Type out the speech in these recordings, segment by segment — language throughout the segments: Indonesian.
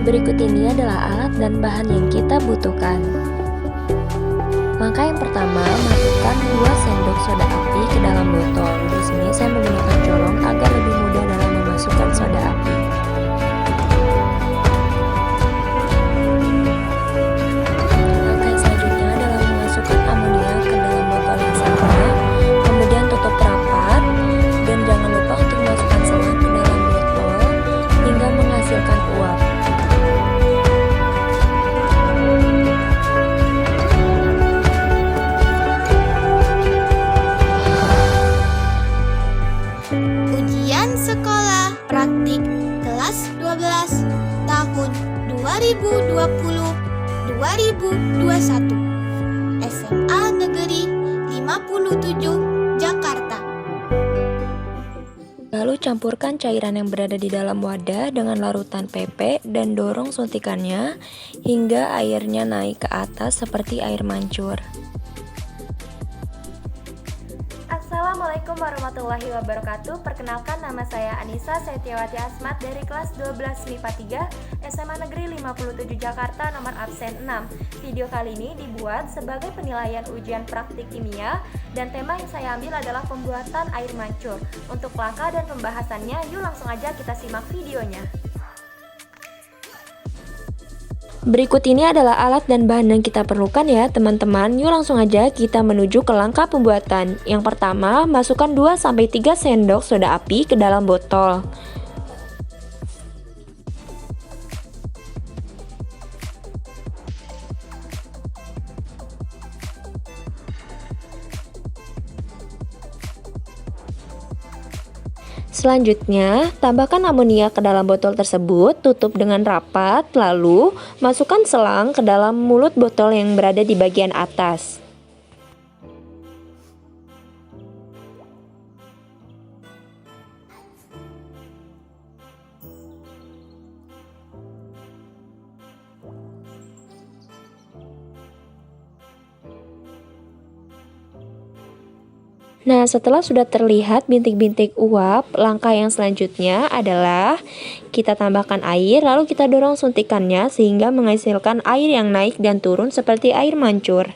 Berikut ini adalah alat dan bahan yang kita butuhkan. Maka yang pertama, masukkan 2 sendok soda api ke dalam botol. Di sini saya menggunakan corong agar lebih mudah dalam memasukkan soda api. Langkah yang selanjutnya adalah memasukkan amonia ke dalam botol yang sama, kemudian tutup rapat, dan jangan lupa untuk memasukkan selang ke dalam botol hingga menghasilkan uap. Ujian sekolah praktik kelas 12 tahun 2020-2021 SMA Negeri 57 Jakarta. Lalu campurkan cairan yang berada di dalam wadah dengan larutan PP dan dorong suntikannya hingga airnya naik ke atas seperti air mancur. Assalamualaikum warahmatullahi wabarakatuh. Perkenalkan, nama saya Anissa Setiawati Asmat dari kelas 12 MIPA 3 SMA Negeri 57 Jakarta, nomor absen 6. Video kali ini dibuat sebagai penilaian ujian praktik kimia dan tema yang saya ambil adalah pembuatan air mancur. Untuk langkah dan pembahasannya, yuk langsung aja kita simak videonya. Berikut ini adalah alat dan bahan yang kita perlukan ya teman-teman. Yuk langsung aja kita menuju ke langkah pembuatan. Yang pertama, masukkan 2-3 sendok soda api ke dalam botol. Selanjutnya, tambahkan amonia ke dalam botol tersebut, tutup dengan rapat, lalu masukkan selang ke dalam mulut botol yang berada di bagian atas. Nah, setelah sudah terlihat bintik-bintik uap, langkah yang selanjutnya adalah kita tambahkan air, lalu kita dorong suntikannya sehingga menghasilkan air yang naik dan turun seperti air mancur.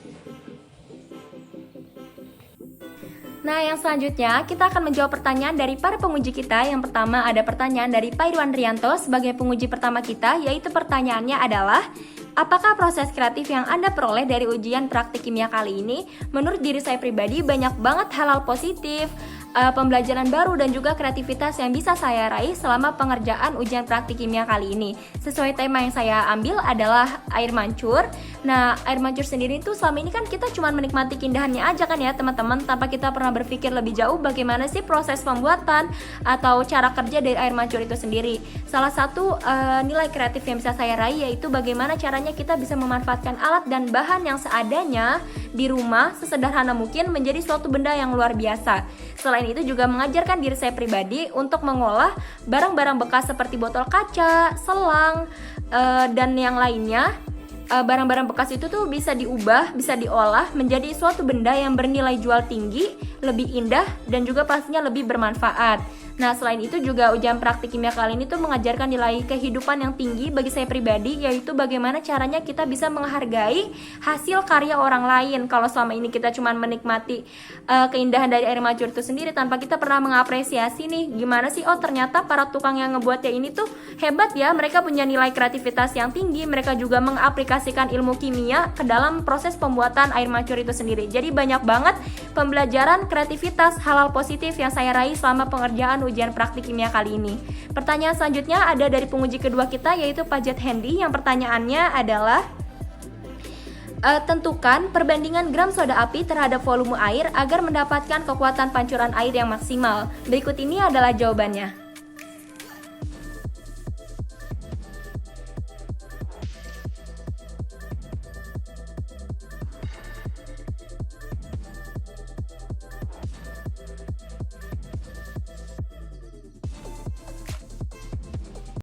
Nah, yang selanjutnya kita akan menjawab pertanyaan dari para penguji kita. Yang pertama ada pertanyaan dari Pak Irwan Rianto sebagai penguji pertama kita, yaitu pertanyaannya adalah: apakah proses kreatif yang Anda peroleh dari ujian praktik kimia kali ini? Menurut diri saya pribadi banyak banget hal-hal positif, pembelajaran baru dan juga kreativitas yang bisa saya raih selama pengerjaan ujian praktik kimia kali ini. Sesuai tema yang saya ambil adalah air mancur. Nah, air mancur sendiri itu selama ini kan kita cuma menikmati keindahannya aja kan ya teman-teman, tanpa kita pernah berpikir lebih jauh bagaimana sih proses pembuatan atau cara kerja dari air mancur itu sendiri. Salah satu nilai kreatif yang bisa saya raih yaitu bagaimana caranya kita bisa memanfaatkan alat dan bahan yang seadanya di rumah sesederhana mungkin menjadi suatu benda yang luar biasa. Selain itu juga mengajarkan diri saya pribadi untuk mengolah barang-barang bekas seperti botol kaca, selang, dan yang lainnya. Barang-barang bekas itu tuh bisa diubah, bisa diolah menjadi suatu benda yang bernilai jual tinggi, lebih indah, dan juga pastinya lebih bermanfaat. Nah, selain itu juga ujian praktik kimia kali ini tuh mengajarkan nilai kehidupan yang tinggi bagi saya pribadi, yaitu bagaimana caranya kita bisa menghargai hasil karya orang lain. Kalau selama ini kita cuma menikmati keindahan dari air mancur itu sendiri tanpa kita pernah mengapresiasi nih, gimana sih, oh ternyata para tukang yang ngebuatnya ini tuh hebat ya, mereka punya nilai kreativitas yang tinggi, mereka juga mengaplikasikan ilmu kimia ke dalam proses pembuatan air mancur itu sendiri. Jadi banyak banget pembelajaran kreativitas, hal-hal positif yang saya raih selama pengerjaan ujian praktik kimia kali ini. Pertanyaan selanjutnya ada dari penguji kedua kita, yaitu Pak Jet Hendy. Yang pertanyaannya adalah: tentukan perbandingan gram soda api terhadap volume air agar mendapatkan kekuatan pancuran air yang maksimal. Berikut ini adalah jawabannya.